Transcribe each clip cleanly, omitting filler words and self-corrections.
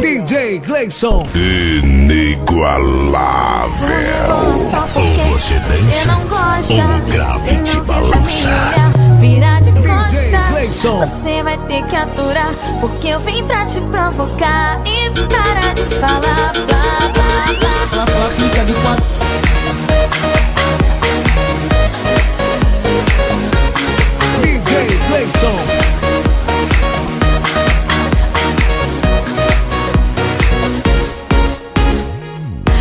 DJ Gleison. Inigualável. Ou você dança, ou o grave te balança. Vira de DJ costas, Gleison. você vai ter que aturar, porque eu vim pra te provocar. E para de falar blá blá blá. Ela fica de quatro. DJ Gleison.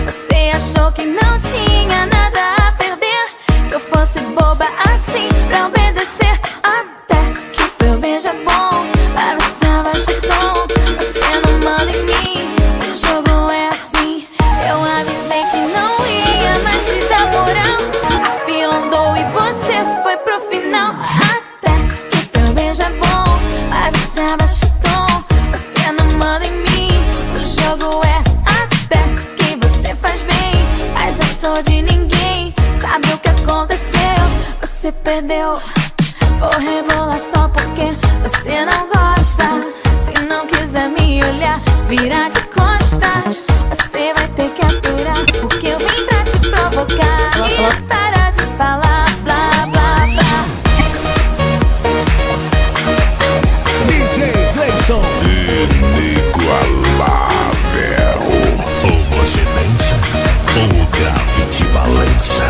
Você achou que não tinha nada a perder, que eu fosse boba assim pra obedecer. Até que teu beijo é bom, vai você abaixa o tom. Você não manda em mim, o jogo é assim. Eu avisei que não ia mais te dar moral. A fila andou e você foi pro final. Até que teu beijo é bom, vai você abaixa o tom. Você não manda em mim, o jogo é até que você faz bem, mas eu sou de ninguém. Sabe o que aconteceu? Você perdeu. Vou rebolar só porque você não gosta. Se não quiser me olhar, vira de costas. Você vai ter que aturar, porque eu vim pra te provocar. E para de falar blá blá blá. DJ Gleison. Inigualável. Ou você dança, ou o grave te balança.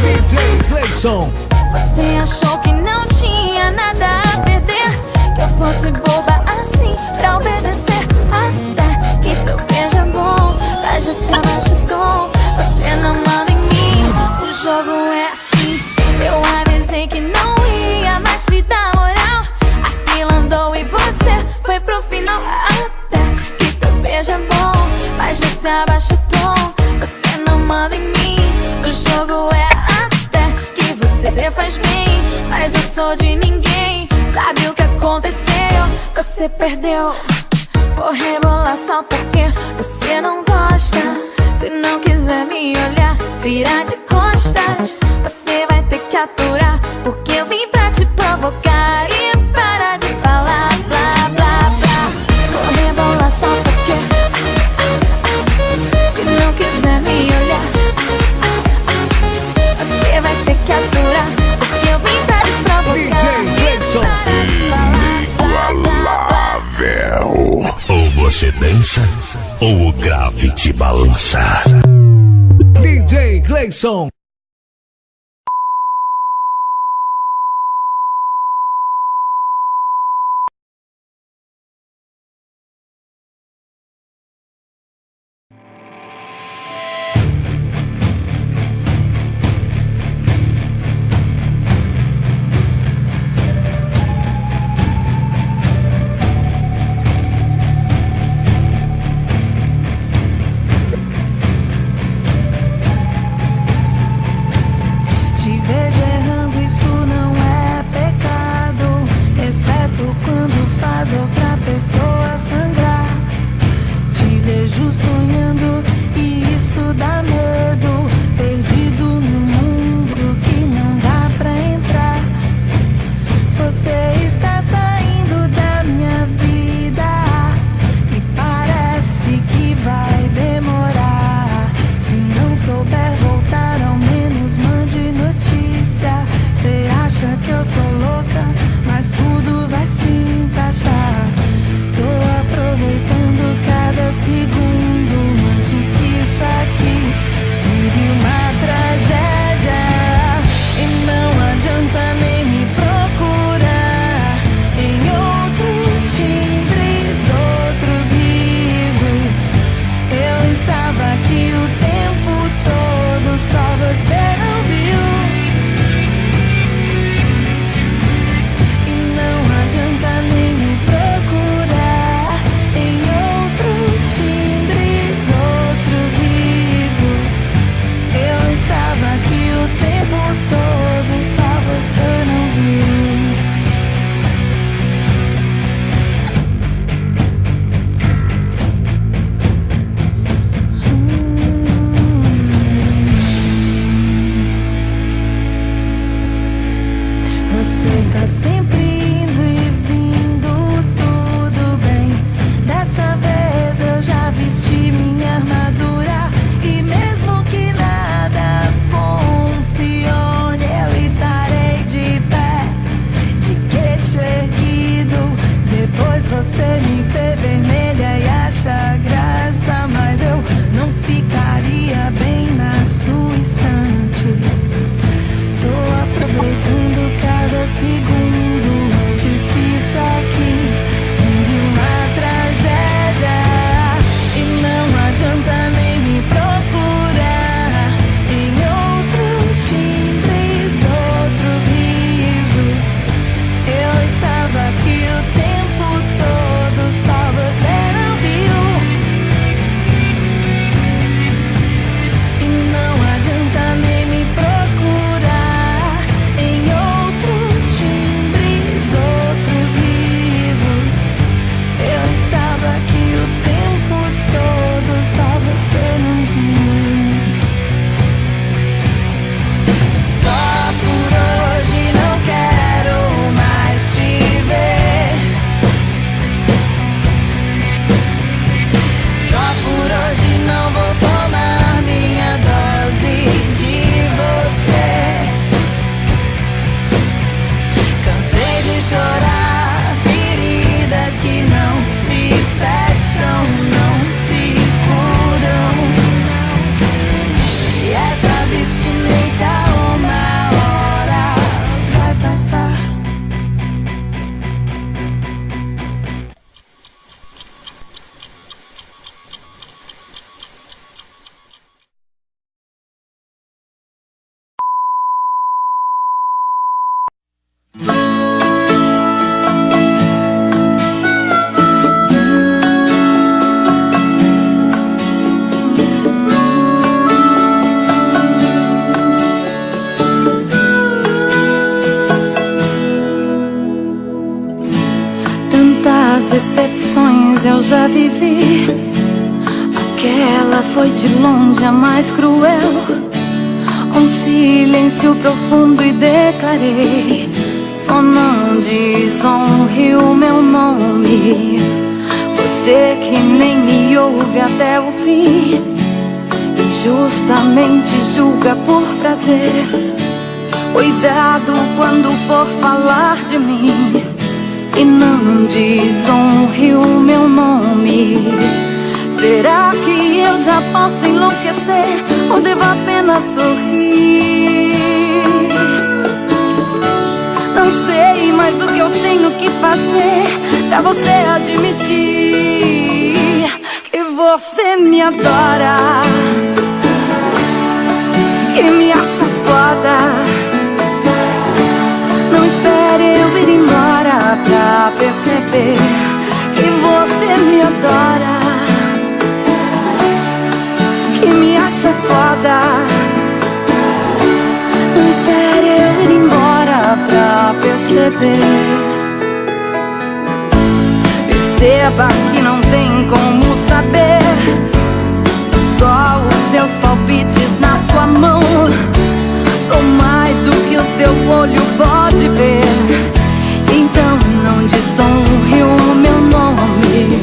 DJ Gleison. Você achou que não tinha nada a perder, que eu fosse boba assim pra obedecer. Até que teu beijo é bom, mas você abaixa o tom. Você não manda em mim, o jogo é assim. Eu avisei que não ia mais te dar moral. A fila andou e você foi pro final. Até que teu beijo é bom, mas você abaixa o tom. Você não manda em mim, o jogo é até que você faz bem, mas eu sou de ninguém. Sabe o que aconteceu? Você perdeu. Vou rebolar só porque você não gosta. Se não quiser me olhar, vira de costas. Você vai ter que aturar, porque eu vim pra te provocar. E para de falar blá blá blá. Vou rebolar só porque se não quiser me olhar, você vai ter que aturar, porque eu vim pra te provocar. DJ Gleison. Inigualável. Ou você dança, ou o grave te balança. DJ Gleison. Te vejo errando, isso não é pecado, exceto quando faz outra pessoa sangrar. Te vejo sonhando e isso dá medo, perdido no mundo que não dá pra entrar. Você está saindo da minha vida e parece que vai demorar. Se não souber voltar, ao menos mande notícia. Cê acha que eu sou louca, mas tudo vai se encaixar. Tô aproveitando cada segundo antes que isso aqui vire uma tragédia. E não adianta nem me procurar em outros timbres, outros risos. Eu estava aqui o tempo todo, só você não viu. E não adianta nem me procurar Quantas decepções eu já vivi. Aquela foi de longe a mais cruel. Um silêncio profundo e declarei: só não desonre o meu nome. Você que nem me ouve até o fim, injustamente julga por prazer. Cuidado quando for falar de mim, e não desonre o meu nome. Será que eu já posso enlouquecer, ou devo apenas sorrir? Não sei mais o que eu tenho que fazer pra você admitir que você me adora, que me acha foda. Não espere eu ir embora pra perceber que você me adora, que me acha foda. Não espere eu ir embora pra perceber. Perceba que não tem como saber, são só os seus palpites na sua mão. Sou mais do que o seu olho pode ver. Então não desonre o meu nome.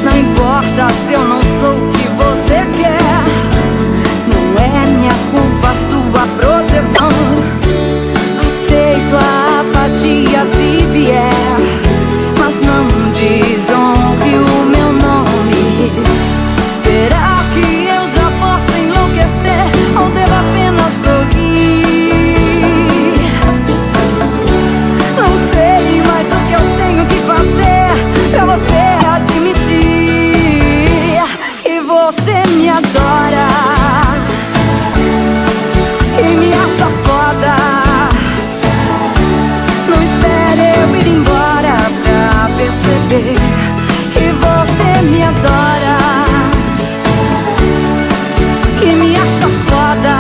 Não importa se eu não sou o que você quer. Não é minha culpa sua projeção. Aceito a apatia se vier, mas não desonre o meu nome. Será que eu já posso enlouquecer, ou devo apenas sorrir? Não sei mais o que eu tenho que fazer pra você admitir que você me adora, que me acha foda. Não espere eu ir embora pra perceber que você me adora, que me acha foda.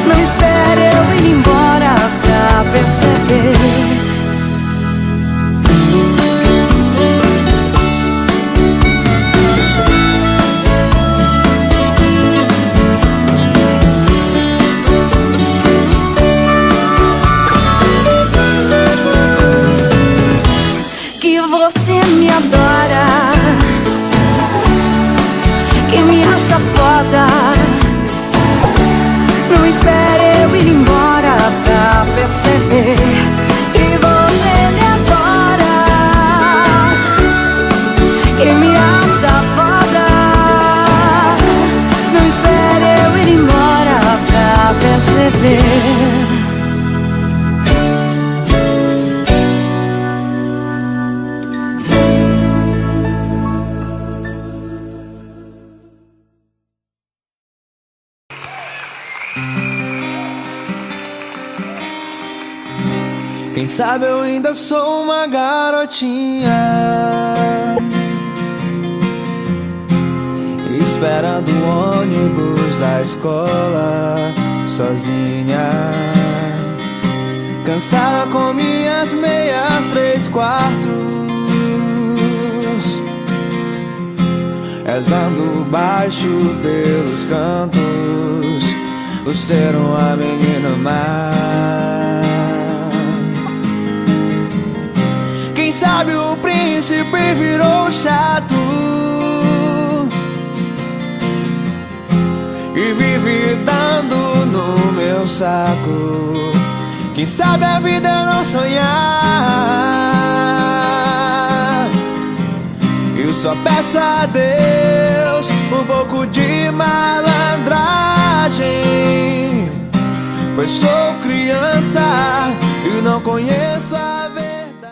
Não espere eu ir embora pra perceber. Que você me adora, que me acha foda. Não espere eu ir embora pra perceber que você me adora, que me acha foda. Não espere eu ir embora pra perceber. Quem sabe eu ainda sou uma garotinha, esperando o ônibus da escola sozinha, cansada com minhas meias 3/4, rezando baixo pelos cantos, por ser uma menina má. Quem sabe o príncipe virou chato e vive dando no meu saco. Quem sabe a vida é não sonhar. Eu só peço a Deus um pouco de malandragem, pois sou criança e não conheço a verdade.